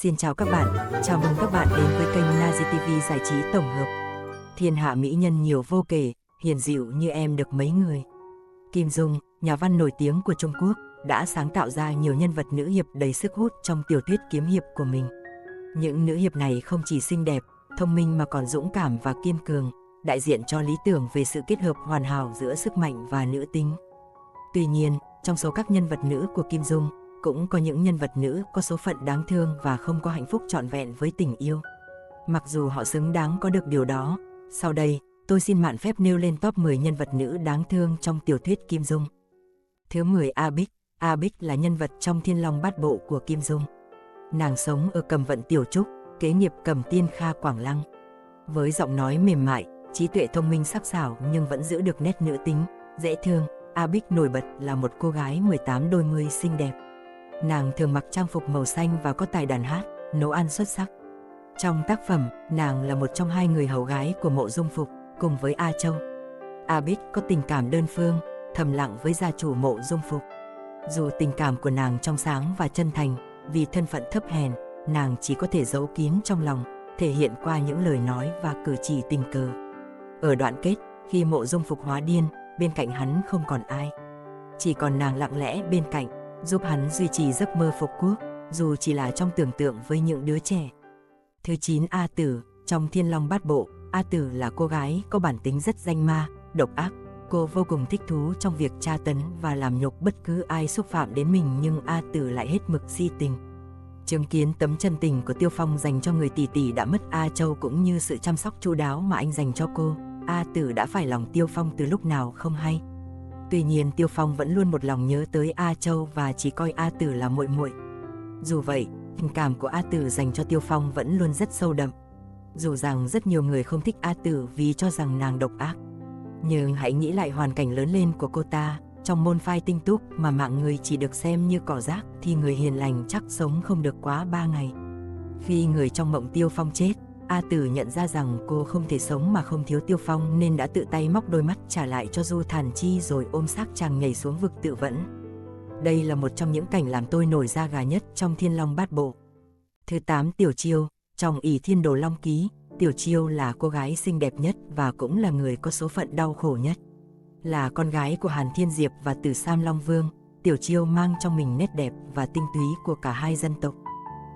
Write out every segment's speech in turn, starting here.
Xin chào các bạn, chào mừng các bạn đến với kênh Nazi TV giải trí tổng hợp. Thiên hạ mỹ nhân nhiều vô kể, hiền dịu như em được mấy người. Kim Dung, nhà văn nổi tiếng của Trung Quốc, đã sáng tạo ra nhiều nhân vật nữ hiệp đầy sức hút trong tiểu thuyết kiếm hiệp của mình. Những nữ hiệp này không chỉ xinh đẹp, thông minh mà còn dũng cảm và kiên cường, đại diện cho lý tưởng về sự kết hợp hoàn hảo giữa sức mạnh và nữ tính. Tuy nhiên, trong số các nhân vật nữ của Kim Dung, cũng có những nhân vật nữ có số phận đáng thương và không có hạnh phúc trọn vẹn với tình yêu. Mặc dù họ xứng đáng có được điều đó, sau đây, tôi xin mạn phép nêu lên top 10 nhân vật nữ đáng thương trong tiểu thuyết Kim Dung. Thứ 10, A Bích. A Bích là nhân vật trong Thiên Long Bát Bộ của Kim Dung. Nàng sống ở Cầm Vận Tiểu Trúc, kế nghiệp Cầm Tiên Kha Quảng Lăng. Với giọng nói mềm mại, trí tuệ thông minh sắc sảo nhưng vẫn giữ được nét nữ tính, dễ thương, A Bích nổi bật là một cô gái 18 đôi mươi xinh đẹp. Nàng thường mặc trang phục màu xanh và có tài đàn hát, nấu ăn xuất sắc. Trong tác phẩm, nàng là một trong hai người hầu gái của Mộ Dung Phục, cùng với A Châu. A Bích có tình cảm đơn phương, thầm lặng với gia chủ Mộ Dung Phục. Dù tình cảm của nàng trong sáng và chân thành, vì thân phận thấp hèn, nàng chỉ có thể giấu kín trong lòng, thể hiện qua những lời nói và cử chỉ tình cờ. Ở đoạn kết, khi Mộ Dung Phục hóa điên, bên cạnh hắn không còn ai. Chỉ còn nàng lặng lẽ bên cạnh, giúp hắn duy trì giấc mơ phục quốc, dù chỉ là trong tưởng tượng với những đứa trẻ. Thứ 9, A Tử. Trong Thiên Long Bát Bộ, A Tử là cô gái có bản tính rất danh ma, độc ác. Cô vô cùng thích thú trong việc tra tấn và làm nhục bất cứ ai xúc phạm đến mình, nhưng A Tử lại hết mực si tình. Chứng kiến tấm chân tình của Tiêu Phong dành cho người tỷ tỷ đã mất A Châu cũng như sự chăm sóc chu đáo mà anh dành cho cô, A Tử đã phải lòng Tiêu Phong từ lúc nào không hay. Tuy nhiên Tiêu Phong vẫn luôn một lòng nhớ tới A Châu và chỉ coi A Tử là muội muội. Dù vậy, tình cảm của A Tử dành cho Tiêu Phong vẫn luôn rất sâu đậm. Dù rằng rất nhiều người không thích A Tử vì cho rằng nàng độc ác, nhưng hãy nghĩ lại hoàn cảnh lớn lên của cô ta. Trong môn phái tinh túc mà mạng người chỉ được xem như cỏ rác thì người hiền lành chắc sống không được quá 3 ngày. Khi người trong mộng Tiêu Phong chết, A Tử nhận ra rằng cô không thể sống mà không thiếu Tiêu Phong nên đã tự tay móc đôi mắt trả lại cho Du Thản Chi rồi ôm xác chàng nhảy xuống vực tự vẫn. Đây là một trong những cảnh làm tôi nổi da gà nhất trong Thiên Long Bát Bộ. Thứ 8, Tiểu Chiêu. Trong ỷ Thiên Đồ Long Ký, Tiểu Chiêu là cô gái xinh đẹp nhất và cũng là người có số phận đau khổ nhất. Là con gái của Hàn Thiên Diệp và Tử Sam Long Vương, Tiểu Chiêu mang trong mình nét đẹp và tinh túy của cả hai dân tộc.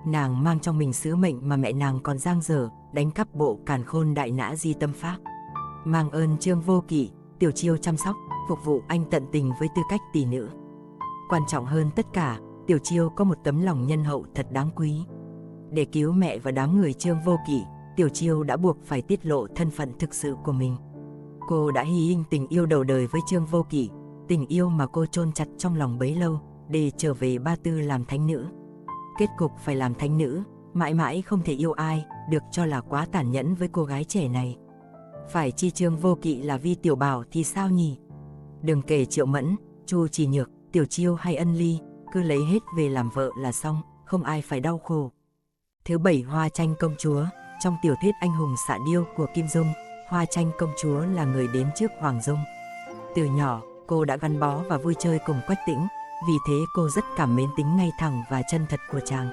Nàng mang trong mình sứ mệnh mà mẹ nàng còn dang dở, đánh cắp bộ Càn Khôn Đại Nã Di Tâm Pháp. Mang ơn Trương Vô Kỵ, Tiểu Chiêu chăm sóc, phục vụ anh tận tình với tư cách tỷ nữ. Quan trọng hơn tất cả, Tiểu Chiêu có một tấm lòng nhân hậu thật đáng quý. Để cứu mẹ và đám người Trương Vô Kỵ, Tiểu Chiêu đã buộc phải tiết lộ thân phận thực sự của mình. Cô đã hy sinh tình yêu đầu đời với Trương Vô Kỵ, tình yêu mà cô chôn chặt trong lòng bấy lâu, để trở về Ba Tư làm thánh nữ. Kết cục phải làm thánh nữ, mãi mãi không thể yêu ai, được cho là quá tàn nhẫn với cô gái trẻ này. Phải chi Trương Vô Kỵ là Vi Tiểu Bảo thì sao nhỉ? Đừng kể Triệu Mẫn, Chu Chỉ Nhược, Tiểu Chiêu hay Ân Ly, cứ lấy hết về làm vợ là xong, không ai phải đau khổ. Thứ 7, Hoa Tranh Công Chúa. Trong tiểu thuyết Anh Hùng Xạ Điêu của Kim Dung, Hoa Tranh Công Chúa là người đến trước Hoàng Dung. Từ nhỏ, cô đã gắn bó và vui chơi cùng Quách Tĩnh, vì thế cô rất cảm mến tính ngay thẳng và chân thật của chàng.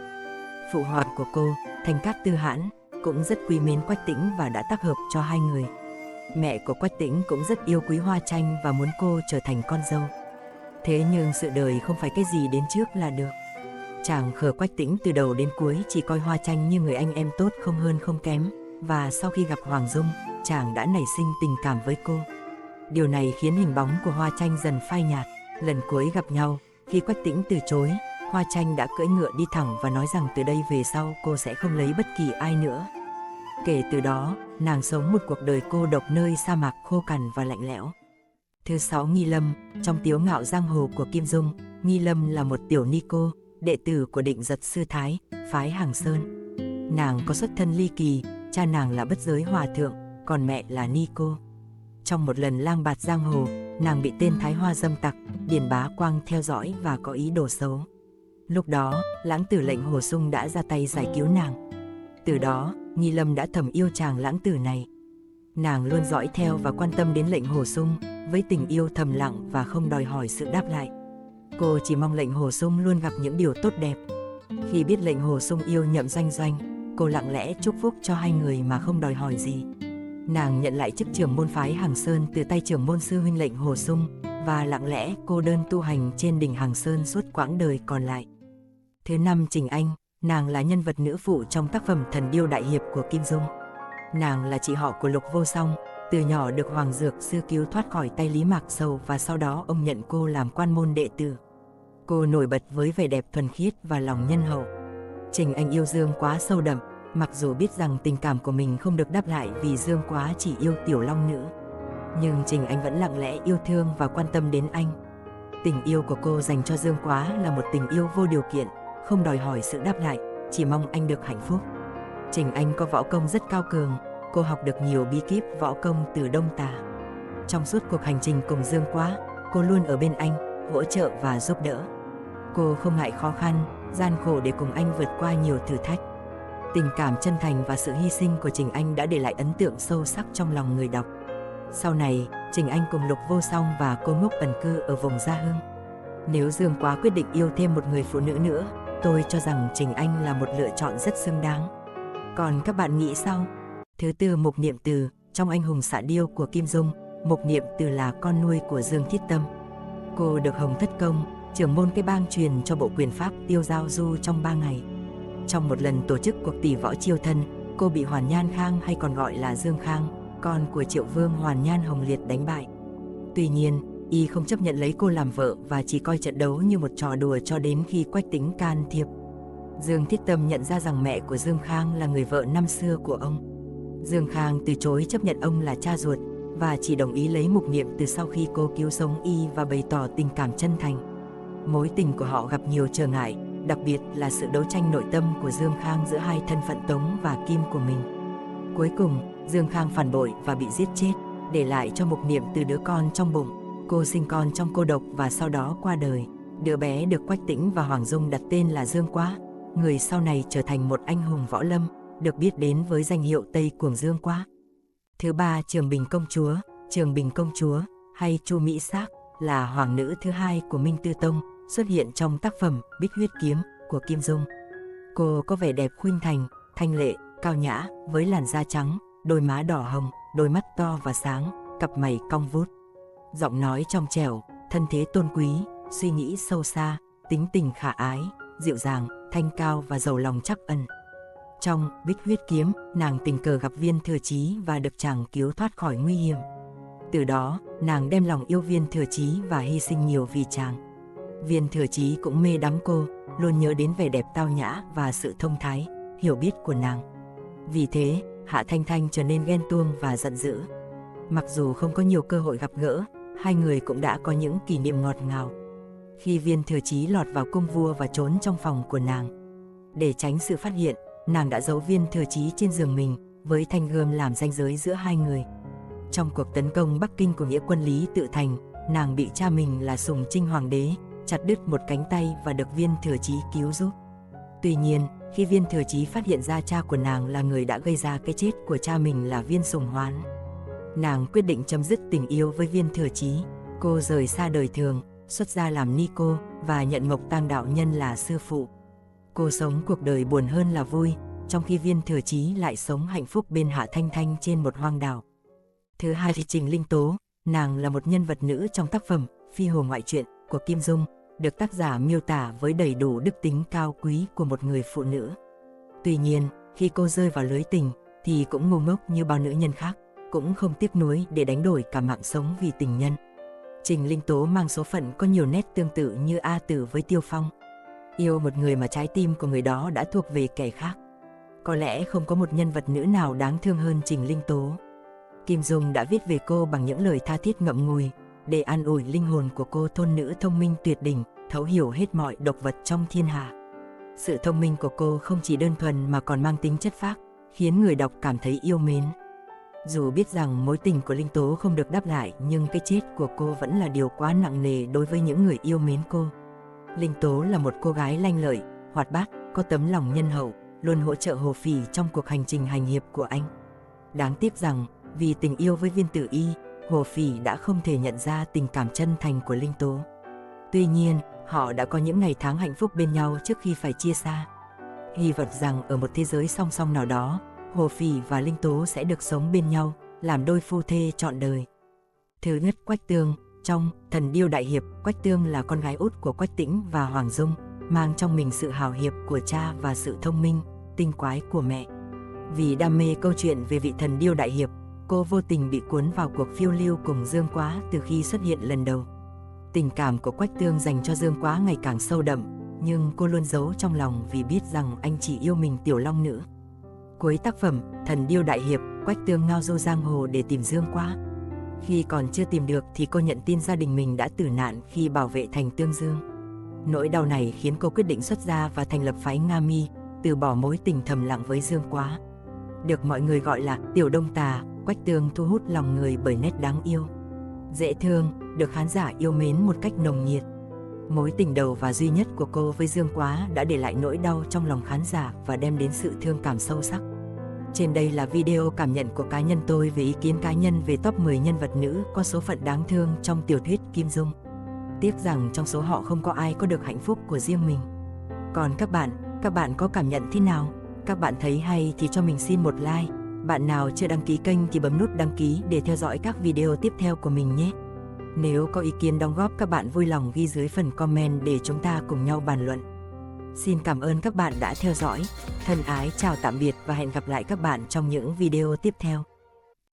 Phụ hoàng của cô, Thành Cát Tư Hãn, cũng rất quý mến Quách Tĩnh và đã tác hợp cho hai người. Mẹ của Quách Tĩnh cũng rất yêu quý Hoa Tranh và muốn cô trở thành con dâu. Thế nhưng sự đời không phải cái gì đến trước là được. Chàng khờ Quách Tĩnh từ đầu đến cuối chỉ coi Hoa Tranh như người anh em tốt không hơn không kém, và sau khi gặp Hoàng Dung, chàng đã nảy sinh tình cảm với cô. Điều này khiến hình bóng của Hoa Tranh dần phai nhạt. Lần cuối gặp nhau, khi Quách Tĩnh từ chối, Hoa Tranh đã cưỡi ngựa đi thẳng và nói rằng từ đây về sau cô sẽ không lấy bất kỳ ai nữa. Kể từ đó, nàng sống một cuộc đời cô độc nơi sa mạc khô cằn và lạnh lẽo. Thứ 6, Nghi Lâm. Trong Tiếu Ngạo Giang Hồ của Kim Dung, Nghi Lâm là một tiểu ni cô, đệ tử của Định Giật Sư Thái, phái Hàng Sơn. Nàng có xuất thân ly kỳ, cha nàng là Bất Giới Hòa Thượng, còn mẹ là ni cô. Trong một lần lang bạt giang hồ, nàng bị tên Thái Hoa dâm tặc, Điền Bá Quang theo dõi và có ý đồ xấu. Lúc đó, lãng tử Lệnh Hồ Sung đã ra tay giải cứu nàng. Từ đó, Nghi Lâm đã thầm yêu chàng lãng tử này. Nàng luôn dõi theo và quan tâm đến Lệnh Hồ Sung, với tình yêu thầm lặng và không đòi hỏi sự đáp lại. Cô chỉ mong Lệnh Hồ Sung luôn gặp những điều tốt đẹp. Khi biết lệnh Hồ Sung yêu Nhậm Doanh Doanh, cô lặng lẽ chúc phúc cho hai người mà không đòi hỏi gì. Nàng nhận lại chức trưởng môn phái Hàng Sơn từ tay trưởng môn sư huynh lệnh Hồ Sung và lặng lẽ cô đơn tu hành trên đỉnh Hàng Sơn suốt quãng đời còn lại. Thứ năm, Trình Anh. Nàng là nhân vật nữ phụ trong tác phẩm Thần Điêu Đại Hiệp của Kim Dung. Nàng là chị họ của Lục Vô Song, từ nhỏ được Hoàng Dược Sư cứu thoát khỏi tay Lý Mạc Sầu và sau đó ông nhận cô làm quan môn đệ tử. Cô nổi bật với vẻ đẹp thuần khiết và lòng nhân hậu. Trình Anh yêu Dương Quá sâu đậm, mặc dù biết rằng tình cảm của mình không được đáp lại vì Dương Quá chỉ yêu Tiểu Long Nữ. Nhưng Trình Anh vẫn lặng lẽ yêu thương và quan tâm đến anh. Tình yêu của cô dành cho Dương Quá là một tình yêu vô điều kiện, không đòi hỏi sự đáp lại, chỉ mong anh được hạnh phúc. Trình Anh có võ công rất cao cường, cô học được nhiều bí kíp võ công từ Đông Tà. Trong suốt cuộc hành trình cùng Dương Quá, cô luôn ở bên anh, hỗ trợ và giúp đỡ. Cô không ngại khó khăn, gian khổ để cùng anh vượt qua nhiều thử thách. Tình cảm chân thành và sự hy sinh của Trình Anh đã để lại ấn tượng sâu sắc trong lòng người đọc. Sau này, Trình Anh cùng Lục Vô Song và cô Ngốc ẩn cư ở vùng Gia Hưng. Nếu Dương Quá quyết định yêu thêm một người phụ nữ nữa, tôi cho rằng Trình Anh là một lựa chọn rất xứng đáng. Còn các bạn nghĩ sao? Thứ tư, Mục Niệm Từ. Trong Anh hùng xạ điêu của Kim Dung, Mục Niệm Từ là con nuôi của Dương Thiết Tâm. Cô được Hồng Thất Công, trưởng môn cái bang truyền cho bộ quyền pháp Tiêu Giao Du trong 3 ngày. Trong một lần tổ chức cuộc tỷ võ chiêu thân, cô bị Hoàn Nhan Khang hay còn gọi là Dương Khang, con của Triệu Vương Hoàn Nhan Hồng Liệt đánh bại. Tuy nhiên, y không chấp nhận lấy cô làm vợ và chỉ coi trận đấu như một trò đùa cho đến khi Quách Tĩnh can thiệp. Dương Thiết Tâm nhận ra rằng mẹ của Dương Khang là người vợ năm xưa của ông. Dương Khang từ chối chấp nhận ông là cha ruột và chỉ đồng ý lấy Mục Niệm Từ sau khi cô cứu sống y và bày tỏ tình cảm chân thành. Mối tình của họ gặp nhiều trở ngại, đặc biệt là sự đấu tranh nội tâm của Dương Khang giữa hai thân phận Tống và Kim của mình. Cuối cùng, Dương Khang phản bội và bị giết chết, để lại cho Mục Niệm Từ đứa con trong bụng. Cô sinh con trong cô độc và sau đó qua đời. Đứa bé được Quách Tĩnh và Hoàng Dung đặt tên là Dương Quá, người sau này trở thành một anh hùng võ lâm, được biết đến với danh hiệu Tây Cuồng Dương Quá. Thứ ba, Trường Bình Công Chúa. Trường Bình Công Chúa, hay Chu Mỹ Sắc, là hoàng nữ thứ hai của Minh Tư Tông, xuất hiện trong tác phẩm Bích Huyết Kiếm của Kim Dung. Cô có vẻ đẹp khuynh thành, thanh lệ, cao nhã, với làn da trắng, đôi má đỏ hồng, đôi mắt to và sáng, cặp mày cong vút. Giọng nói trong trẻo, thân thế tôn quý, suy nghĩ sâu xa, tính tình khả ái, dịu dàng, thanh cao và giàu lòng trắc ẩn. Trong Bích Huyết Kiếm, nàng tình cờ gặp Viên Thừa Chí và được chàng cứu thoát khỏi nguy hiểm. Từ đó, nàng đem lòng yêu Viên Thừa Chí và hy sinh nhiều vì chàng. Viên Thừa Chí cũng mê đắm cô, luôn nhớ đến vẻ đẹp tao nhã và sự thông thái, hiểu biết của nàng. Vì thế, Hạ Thanh Thanh trở nên ghen tuông và giận dữ. Mặc dù không có nhiều cơ hội gặp gỡ, hai người cũng đã có những kỷ niệm ngọt ngào. Khi Viên Thừa Chí lọt vào cung vua và trốn trong phòng của nàng, để tránh sự phát hiện, nàng đã giấu Viên Thừa Chí trên giường mình, với thanh gươm làm ranh giới giữa hai người. Trong cuộc tấn công Bắc Kinh của nghĩa quân Lý Tự Thành, nàng bị cha mình là Sùng Trinh Hoàng đế chặt đứt một cánh tay và được Viên Thừa Chí cứu giúp. Tuy nhiên, khi Viên Thừa Chí phát hiện ra cha của nàng là người đã gây ra cái chết của cha mình là Viên Sùng Hoán, nàng quyết định chấm dứt tình yêu với Viên Thừa Chí. Cô rời xa đời thường, xuất gia làm ni cô và nhận Mộc Tang đạo nhân là sư phụ. Cô sống cuộc đời buồn hơn là vui, trong khi Viên Thừa Chí lại sống hạnh phúc bên Hạ Thanh Thanh trên một hoang đảo. Thứ hai thì Trình Linh Tố, nàng là một nhân vật nữ trong tác phẩm Phi Hồ Ngoại Truyện của Kim Dung, được tác giả miêu tả với đầy đủ đức tính cao quý của một người phụ nữ. Tuy nhiên, khi cô rơi vào lưới tình thì cũng ngu ngốc như bao nữ nhân khác, cũng không tiếc nuối để đánh đổi cả mạng sống vì tình nhân. Trình Linh Tố mang số phận có nhiều nét tương tự như A Tử với Tiêu Phong, yêu một người mà trái tim của người đó đã thuộc về kẻ khác. Có lẽ không có một nhân vật nữ nào đáng thương hơn Trình Linh Tố. Kim Dung đã viết về cô bằng những lời tha thiết ngậm ngùi, để an ủi linh hồn của cô thôn nữ thông minh tuyệt đỉnh, thấu hiểu hết mọi độc vật trong thiên hạ. Sự thông minh của cô không chỉ đơn thuần mà còn mang tính chất phác, khiến người đọc cảm thấy yêu mến. Dù biết rằng mối tình của Linh Tố không được đáp lại, nhưng cái chết của cô vẫn là điều quá nặng nề đối với những người yêu mến cô. Linh Tố là một cô gái lanh lợi, hoạt bát, có tấm lòng nhân hậu, luôn hỗ trợ Hồ Phỉ trong cuộc hành trình hành hiệp của anh. Đáng tiếc rằng, vì tình yêu với Viên Tử Y, Hồ Phỉ đã không thể nhận ra tình cảm chân thành của Linh Tố. Tuy nhiên, Họ đã có những ngày tháng hạnh phúc bên nhau trước khi phải chia xa. Hy vọng rằng ở một thế giới song song nào đó, Hồ Phỉ và Linh Tố sẽ được sống bên nhau, làm đôi phu thê trọn đời. Thứ nhất, Quách Tương. Trong Thần Điêu Đại Hiệp, Quách Tương là con gái út của Quách Tĩnh và Hoàng Dung, mang trong mình sự hào hiệp của cha và sự thông minh, tinh quái của mẹ. Vì đam mê câu chuyện về vị thần điêu đại hiệp, cô vô tình bị cuốn vào cuộc phiêu lưu cùng Dương Quá từ khi xuất hiện lần đầu. Tình cảm của Quách Tương dành cho Dương Quá ngày càng sâu đậm, nhưng cô luôn giấu trong lòng vì biết rằng anh chỉ yêu mình tiểu long nữ. Cuối tác phẩm Thần Điêu Đại Hiệp, Quách Tương ngao du giang hồ để tìm Dương Quá. Khi còn chưa tìm được thì cô nhận tin gia đình mình đã tử nạn khi bảo vệ thành Tương Dương. Nỗi đau này khiến cô quyết định xuất gia và thành lập phái Nga Mi, từ bỏ mối tình thầm lặng với Dương Quá. Được mọi người gọi là Tiểu Đông Tà, Quách Tương thu hút lòng người bởi nét đáng yêu, dễ thương, được khán giả yêu mến một cách nồng nhiệt. Mối tình đầu và duy nhất của cô với Dương Quá đã để lại nỗi đau trong lòng khán giả và đem đến sự thương cảm sâu sắc. Trên đây là video cảm nhận của cá nhân tôi về ý kiến cá nhân về top 10 nhân vật nữ có số phận đáng thương trong tiểu thuyết Kim Dung. Tiếc rằng trong số họ không có ai có được hạnh phúc của riêng mình. Còn các bạn có cảm nhận thế nào? Các bạn thấy hay thì cho mình xin một like. Bạn nào chưa đăng ký kênh thì bấm nút đăng ký để theo dõi các video tiếp theo của mình nhé. Nếu có ý kiến đóng góp các bạn vui lòng ghi dưới phần comment để chúng ta cùng nhau bàn luận. Xin cảm ơn các bạn đã theo dõi. Thân ái chào tạm biệt và hẹn gặp lại các bạn trong những video tiếp theo.